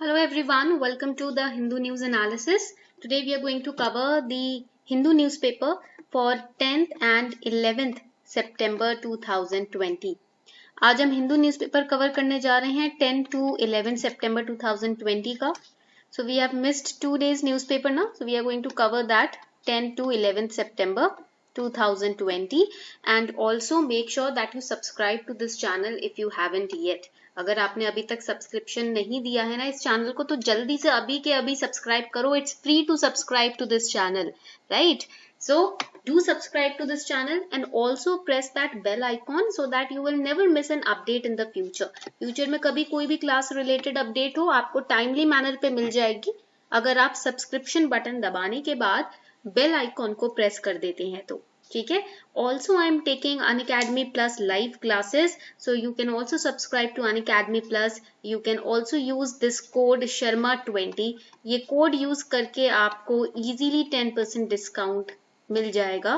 Hello everyone, welcome to the Hindu News Analysis. Today we are going to cover the Hindu newspaper for 10th and 11th September 2020. आज हम Hindu newspaper cover करने जा रहे हैं 10 to 11 September 2020 का. So we have missed 2 days newspaper now. So we are going to cover that 10 to 11 September 2020 and also make sure that you subscribe to this channel if you haven't yet. अगर आपने अभी तक subscription नहीं दिया है ना इस channel को तो जल्दी से अभी के अभी सब्सक्राइब करो. It's free to subscribe to this channel, right? So do subscribe to this channel and also press that bell icon so that you will never miss an update in the future. Future में कभी कोई भी class related update हो आपको timely manner पे मिल जाएगी अगर आप सब्सक्रिप्शन बटन दबाने के बाद बेल आइकॉन को प्रेस कर देते हैं तो. ठीक है. Also I am taking Unacademy Plus live classes, so you can also subscribe to Unacademy Plus. You can also use this code Sharma20. ये कोड यूज करके आपको easily 10% डिस्काउंट मिल जाएगा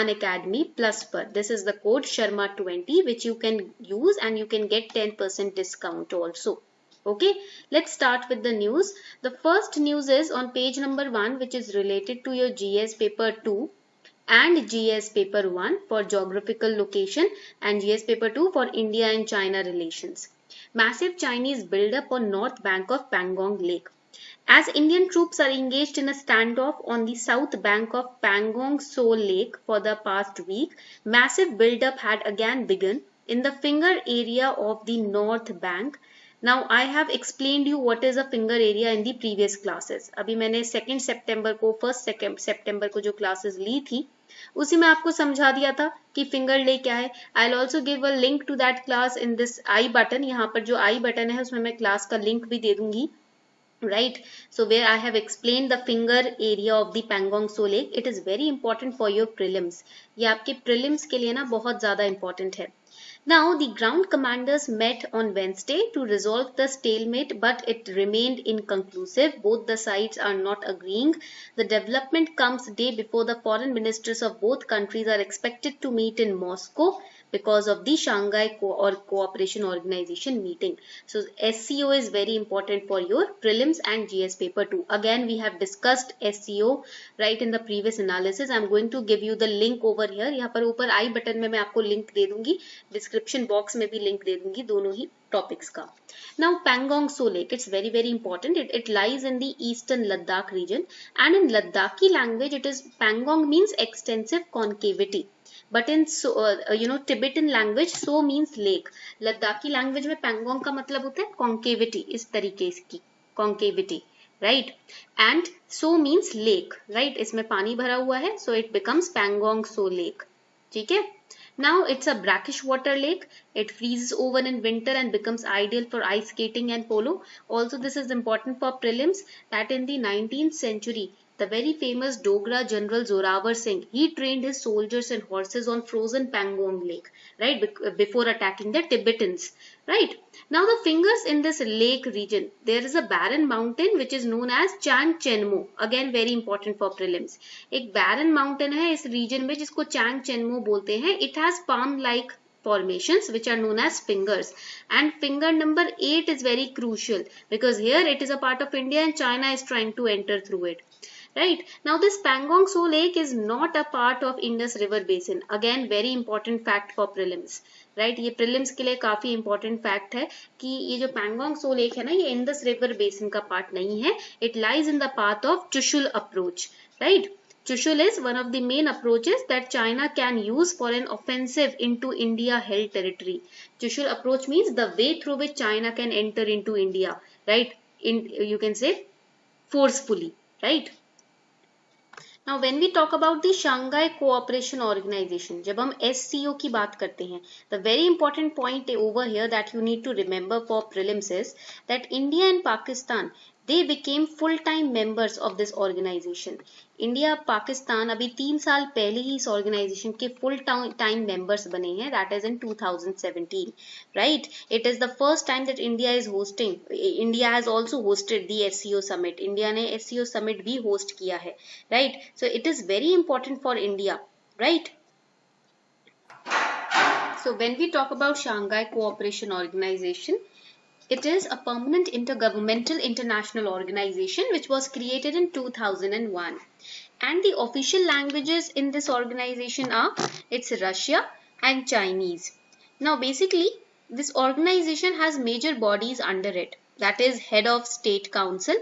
Unacademy Plus पर. This is the code Sharma20 which you can use and you can get 10% discount also. Okay, let's start with the news. The first news is on page number 1 which is related to your GS paper 2 and GS paper 1 for geographical location and GS paper 2 for India and China relations. Massive Chinese buildup on north bank of Pangong Lake. As Indian troops are engaged in a standoff on the south bank of Pangong So Lake for the past week, massive buildup had again begun in the finger area of the north bank. Now I have explained you what is a finger area in the previous classes. अभी मैंने 2nd September को 1st September को जो classes ली थी उसी में आपको समझा दिया था कि फिंगर लेक क्या है. I will also give a link to that class in this I button. यहाँ पर जो आई बटन है उसमें मैं क्लास का लिंक भी दे दूंगी. Right, so where I have explained the finger area of the Pangong So Lake. It is very important for your prelims. ये आपके prelims के लिए ना बहुत ज़्यादा important है. Now the ground commanders met on Wednesday to resolve the stalemate, but it remained inconclusive. Both the sides are not agreeing. The development comes day before the foreign ministers of both countries are expected to meet in Moscow because of the Shanghai Cooperation Organization meeting. So SCO is very important for your prelims and GS paper 2. Again we have discussed SCO right in the previous analysis. I am going to give you the link over here. यहाँ पर ऊपर आई button में मैं आपको link दे दूंगी, description box में भी link दे दूंगी दोनों ही टॉपिक्स का. Now Pangong So Lake, it's very important. It lies in the eastern Ladakh region and in Ladakhi language it is Pangong means extensive concavity. But in Tibetan language so means lake. Ladakhi language में पैंगोंग का मतलब होता है concavity, इस तरीके की concavity, right? And so means lake, right? इसमें पानी भरा हुआ है, so it becomes Pangong so lake. ठीक है. Now it's a brackish water lake. It freezes over in winter and becomes ideal for ice skating and polo. Also this is important for prelims that in the 19th century the very famous Dogra General Zorawar Singh, he trained his soldiers and horses on frozen Pangong Lake, right, before attacking the Tibetans, right? Now the fingers in this lake region, there is a barren mountain which is known as Chang Chenmo. Again very important for prelims. एक barren mountain है इस region में जिसको Chang Chenmo बोलते हैं. It has palm-like formations which are known as fingers, and finger number 8 is very crucial because here it is a part of India and China is trying to enter through it. Right, now this Pangong So Lake is not a part of Indus River Basin. Again very important fact for prelims, right? ये prelims के लिए काफी important fact है कि ये जो Pangong So Lake है ना ये Indus River Basin का part नहीं है. It lies in the path of Chushul approach, right? Chushul is one of the main approaches that China can use for an offensive into India held territory. Chushul approach means the way through which China can enter into India, right? You can say forcefully, right? Now when we talk about the Shanghai Cooperation Organization, जब हम SCO की बात करते हैं, the very important point over here that you need to remember for prelims is that India and Pakistan, they became full-time members of this organization. India Pakistan अभी 3 साल पहले ही इस ऑर्गेनाइजेशन के फुल टाइम मेंबर्स बने हैं. That is in 2017, right? It is the first time that India is hosting. India has also hosted the SCO summit. India ने SCO summit भी host किया है, right? So it is very important for India, right? So when we talk about Shanghai Cooperation Organization, It is a permanent intergovernmental international organization which was created in 2001. And the official languages in this organization are it's Russia and Chinese. Now basically this organization has major bodies under it, that is Head of State Council,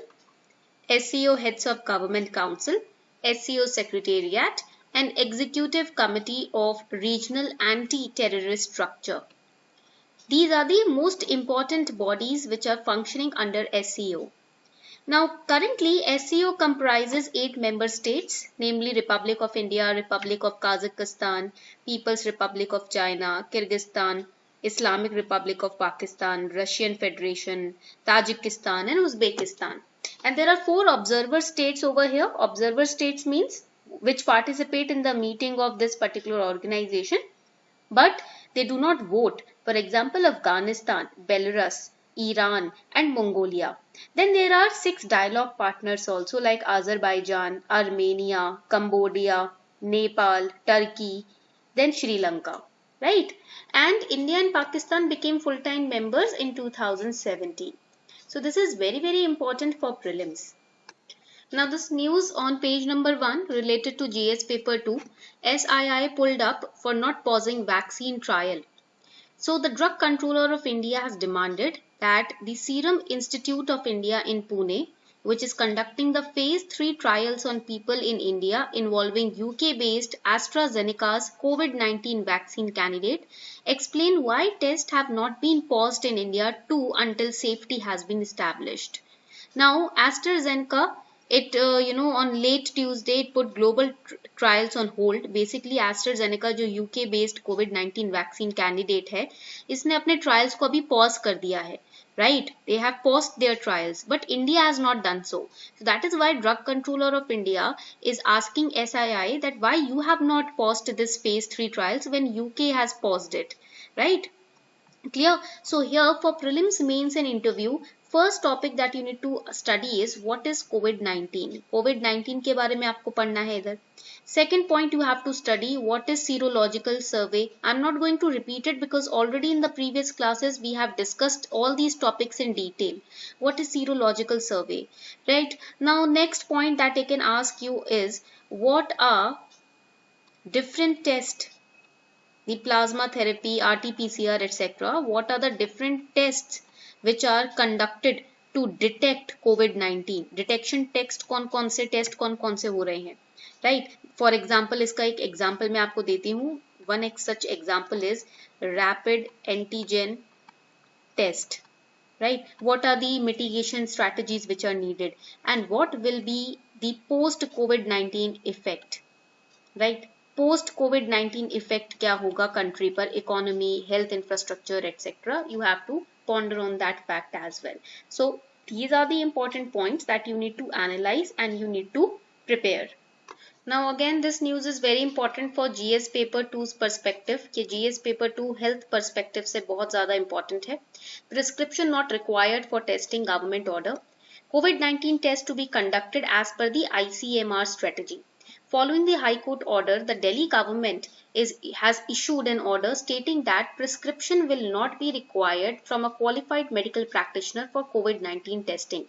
SCO Heads of Government Council, SCO Secretariat, and Executive Committee of Regional Anti-Terrorist Structure. These are the most important bodies which are functioning under SCO. Now, currently, SCO comprises 8 member states, namely Republic of India, Republic of Kazakhstan, People's Republic of China, Kyrgyzstan, Islamic Republic of Pakistan, Russian Federation, Tajikistan, and Uzbekistan. And there are 4 observer states over here. Observer states means which participate in the meeting of this particular organization, but they do not vote. For example, Afghanistan, Belarus, Iran, and Mongolia. Then there are 6 dialogue partners also, like Azerbaijan, Armenia, Cambodia, Nepal, Turkey, then Sri Lanka, right? And India and Pakistan became full-time members in 2017. So this is very, very important for prelims. Now this news on page number 1 related to GS paper 2, SII pulled up for not pausing vaccine trial. So the Drug Controller of India has demanded that the Serum Institute of India in Pune, which is conducting the phase 3 trials on people in India involving UK-based AstraZeneca's COVID-19 vaccine candidate, explain why tests have not been paused in India too until safety has been established. Now, AstraZeneca, on late Tuesday it put global trials on hold. Basically AstraZeneca जो UK based COVID-19 vaccine candidate है, इसने अपने trials को अभी pause कर दिया है, right? They have paused their trials, but India has not done so. So that is why Drug Controller of India is asking SII that why you have not paused this phase 3 trials when UK has paused it, right? Clear? So here for prelims, mains and interview, first topic that you need to study is what is COVID-19. COVID-19 के बारे में आपको पढ़ना है इधर. Second point you have to study what is serological survey. I'm not going to repeat it because already in the previous classes we have discussed all these topics in detail. What is serological survey, right? Now next point that I can ask you is what are different tests? The plasma therapy, RT-PCR, etc. What are the different tests which are conducted to detect COVID-19? Detection text कौन से test कौन से हो रहे हैं, right? For example, इसका एक example मैं आपको देती हूँ. One such example is rapid antigen test, right? What are the mitigation strategies which are needed, and what will be the post COVID-19 effect, right? Post कोविड-19 इफेक्ट क्या होगा country पर, economy, health infrastructure etc. You have to ponder on that fact as well. So these are the important points that you need to analyze and you need to prepare. Now again this news is very important for GS paper 2's perspective कि GS paper 2 health perspective से बहुत ज़्यादा important है. Prescription not required for testing, government order. COVID-19 test to be conducted as per the ICMR strategy. Following the High Court order, the Delhi government has issued an order stating that prescription will not be required from a qualified medical practitioner for COVID-19 testing.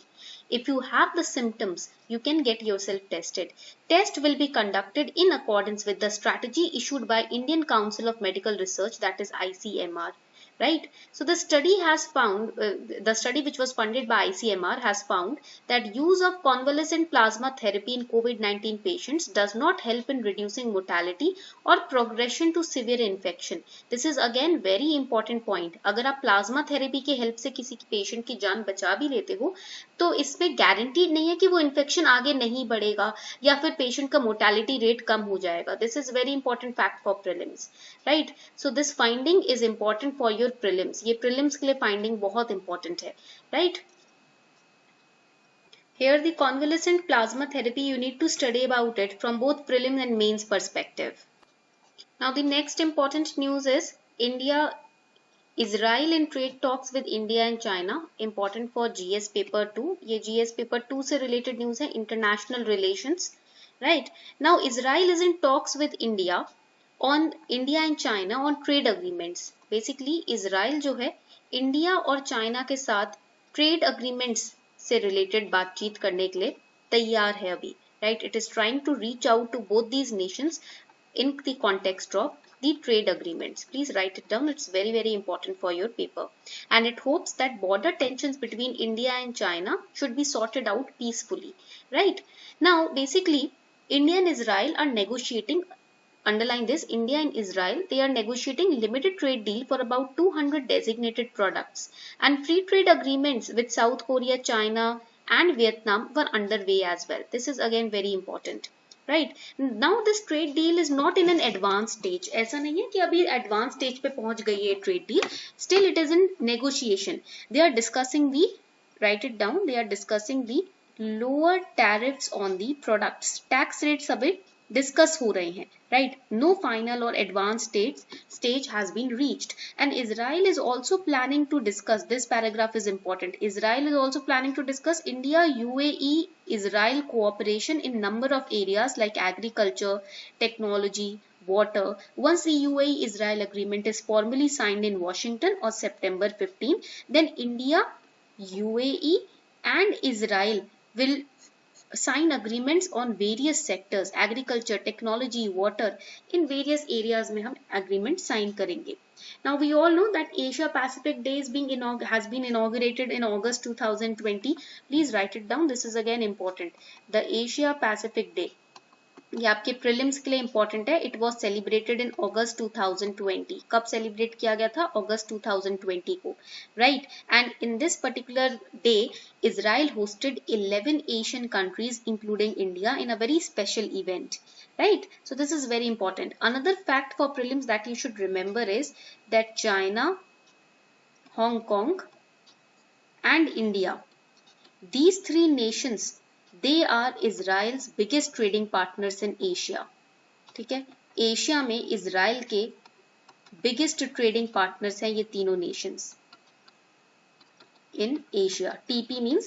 If you have the symptoms, you can get yourself tested. Test will be conducted in accordance with the strategy issued by Indian Council of Medical Research, that is ICMR. Right? So the study has found, the study which was funded by ICMR has found that use of convalescent plasma therapy in COVID-19 patients does not help in reducing mortality or progression to severe infection. This is again very important point. अगर आप plasma therapy के help से किसी patient की जान बचा भी लेते हो, तो इसमें guaranteed नहीं है कि वो infection आगे नहीं बढ़ेगा या फिर patient का mortality rate कम हो जाएगा. This is very important fact for prelims, right? So this finding is important for your prelims. ये prelims के लिए finding बहुत important है, right? Here the convalescent plasma therapy, you need to study about it from both prelim and mains perspective. Now the next important news is Israel in trade talks with India and China, important for GS paper 2. ये GS paper 2 से related news है, international relations, right? Now Israel is in talks with India and China on trade agreements. Basically Israel जो है India और China के साथ trade agreements से related बातचीत करने के लिए तैयार है अभी, right? It is trying to reach out to both these nations in the context of the trade agreements. Please write it down. It's very, very important for your paper. And it hopes that border tensions between India and China should be sorted out peacefully. Right? Now, basically, India and Israel are negotiating, underline this, India and Israel, they are negotiating limited trade deal for about 200 designated products. And free trade agreements with South Korea, China, and Vietnam were underway as well. This is again very important. Right now this trade deal is not in an advance stage. ऐसा नहीं है कि अभी advance stage पे पहुंच गई है trade deal. Still it is in negotiation. They are discussing the, write it down, they are discussing the lower tariffs on the products. Tax rates अभी डिस्कस हो रहे हैं, right? No final or advanced stage has been reached, and Israel is also planning to discuss, this paragraph is important, Israel is also planning to discuss India UAE Israel cooperation in number of areas like agriculture, technology, water, once the UAE Israel agreement is formally signed in Washington on September 15. Then India, UAE and Israel will sign agreements on various sectors, agriculture, technology, water, in various areas में हम agreement sign करेंगे. Now we all know that Asia Pacific Day has been inaugurated in August 2020. Please write it down. This is again important. The Asia Pacific Day, ये आपके prelims के लिए important है. It was celebrated in अगस्त 2020. कब celebrate किया गया था? अगस्त 2020 को, right? And in this particular day Israel hosted 11 Asian countries including India in a very special event, right? So this is very important. Another fact for prelims that you should remember is that China, Hong Kong and India, these three nations, they are Israel's biggest trading partners in Asia. ठीक है, Asia में Israel के biggest trading partners हैं ये तीनों Nations in Asia. TP means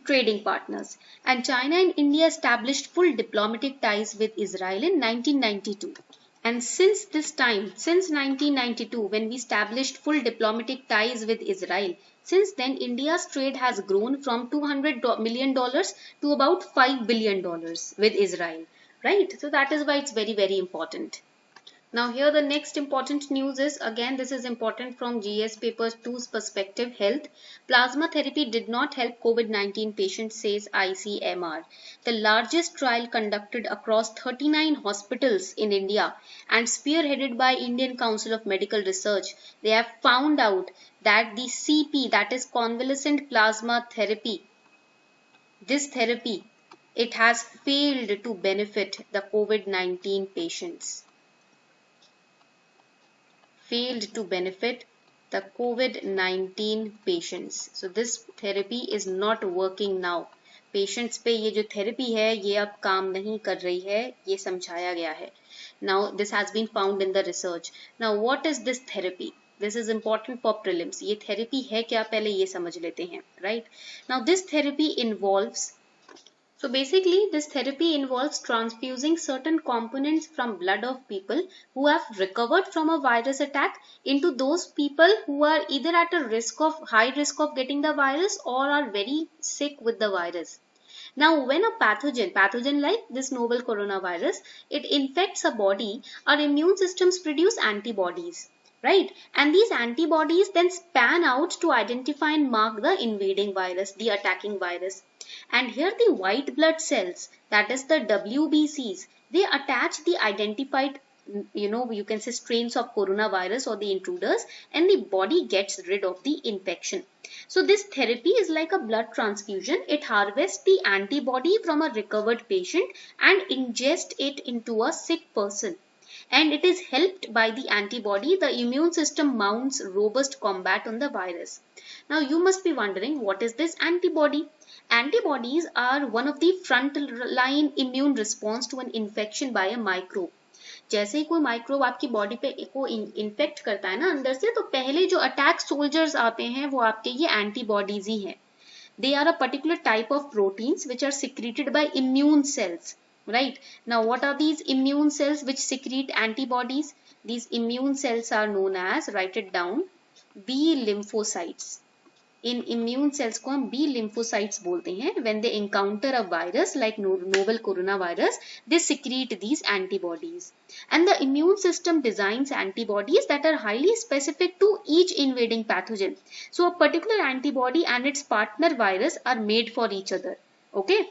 trading partners. And China and India established full diplomatic ties with Israel in 1992. And since this time, since 1992, when we established full diplomatic ties with Israel, since then India's trade has grown from $200 million to about $5 billion with Israel, right? So that is why it's very, very important. Now here the next important news is, again this is important from GS paper 2's perspective, health. Plasma therapy did not help COVID-19 patients, says ICMR. The largest trial conducted across 39 hospitals in India and spearheaded by Indian Council of Medical Research, they have found out that the CP, that is convalescent plasma therapy, this therapy, it has failed to benefit the COVID-19 patients. Failed to benefit the COVID-19 patients. So this therapy is not working now. Patients पे ये जो therapy है ये अब काम नहीं कर रही है, ये समझाया गया है. Now this has been found in the research. Now what is this therapy? This is important for prelims. ये therapy है क्या, पहले ये समझ लेते हैं, right? Now this therapy involves, so basically this therapy involves transfusing certain components from blood of people who have recovered from a virus attack into those people who are either at a high risk of getting the virus or are very sick with the virus. Now when a pathogen like this novel coronavirus, it infects a body, our immune systems produce antibodies, right? And these antibodies then span out to identify and mark the invading virus, the attacking virus. And here the white blood cells, that is the WBCs, they attach the identified, you can say strains of coronavirus or the intruders, and the body gets rid of the infection. So this therapy is like a blood transfusion. It harvests the antibody from a recovered patient and ingests it into a sick person. And it is helped by the antibody, the immune system mounts robust combat on the virus. Now you must be wondering, what is this antibody? Antibodies are one of the front-line immune response to an infection by a microbe. जैसे ही कोई microbe आपकी body पे को infect करता है ना अंदर से, तो पहले जो अटैक सोल्जर्स आते हैं वो आपके ये एंटीबॉडीज ही हैं. They are a particular type of proteins which are secreted by immune cells. Right? Now what are these immune cells which secrete antibodies? These immune cells are known as, write it down, B lymphocytes. इन immune cells को हम B lymphocytes बोलते हैं. When they encounter a virus like novel coronavirus, they secrete these antibodies. And the immune system designs antibodies that are highly specific to each invading pathogen. So a particular antibody and its partner virus are made for each other. Okay?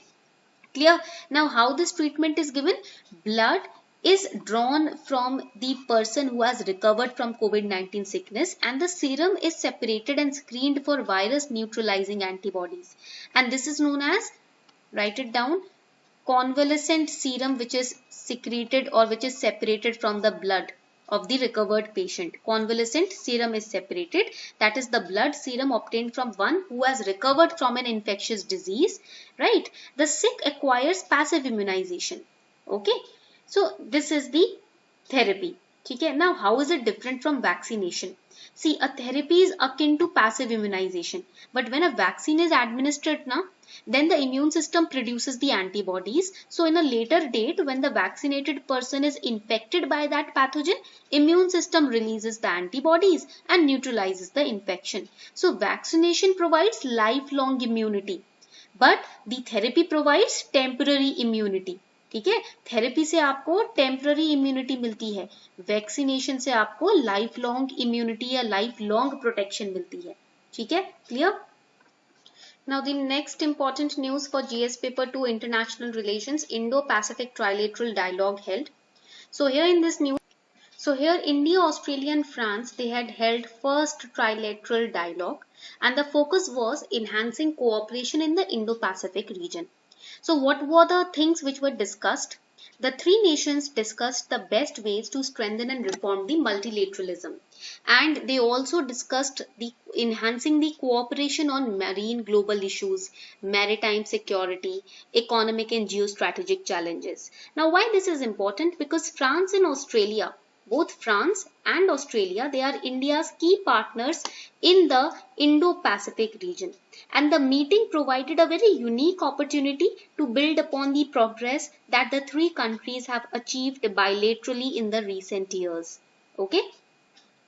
Clear? Now how this treatment is given? Blood is drawn from the person who has recovered from COVID-19 sickness, and the serum is separated and screened for virus neutralizing antibodies. And this is known as, write it down, convalescent serum, which is secreted or which is separated from the blood of the recovered patient. Convalescent serum is separated, that is the blood serum obtained from one who has recovered from an infectious disease, right? The sick acquires passive immunization. Okay, so this is the therapy. Okay, now how is it different from vaccination? See, a therapy is akin to passive immunization, but when a vaccine is administered now, then the immune system produces the antibodies. So in a later date, when the vaccinated person is infected by that pathogen, immune system releases the antibodies and neutralizes the infection. So vaccination provides lifelong immunity, but the therapy provides temporary immunity. ठीक है, therapy से आपको temporary immunity मिलती है, vaccination से आपको life long immunity या life long protection मिलती है. ठीक है, clear? Now the next important news for GS paper 2 international relations, Indo-Pacific trilateral dialogue held. So here in this news, India, Australia and France, they had held first trilateral dialogue, and the focus was enhancing cooperation in the Indo-Pacific region. So what were the things which were discussed? The three nations discussed the best ways to strengthen and reform the multilateralism, and they also discussed the enhancing the cooperation on marine global issues, maritime security, economic and geostrategic challenges. Now why this is important? Because France and Australia, both France and Australia, they are India's key partners in the Indo-Pacific region. And the meeting provided a very unique opportunity to build upon the progress that the three countries have achieved bilaterally in the recent years. Okay?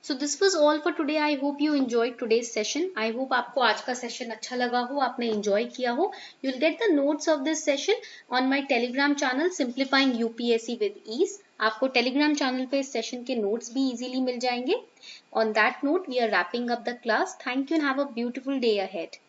So this was all for today. I hope you enjoyed today's session. I hope आपको आज का session अच्छा लगा हो, आपने enjoy किया हो. You'll get the notes of this session on my Telegram channel Simplifying UPSC with Ease. आपको Telegram channel पे इस session के notes भी easily मिल जाएंगे. On that note, we are wrapping up the class. Thank you and have a beautiful day ahead.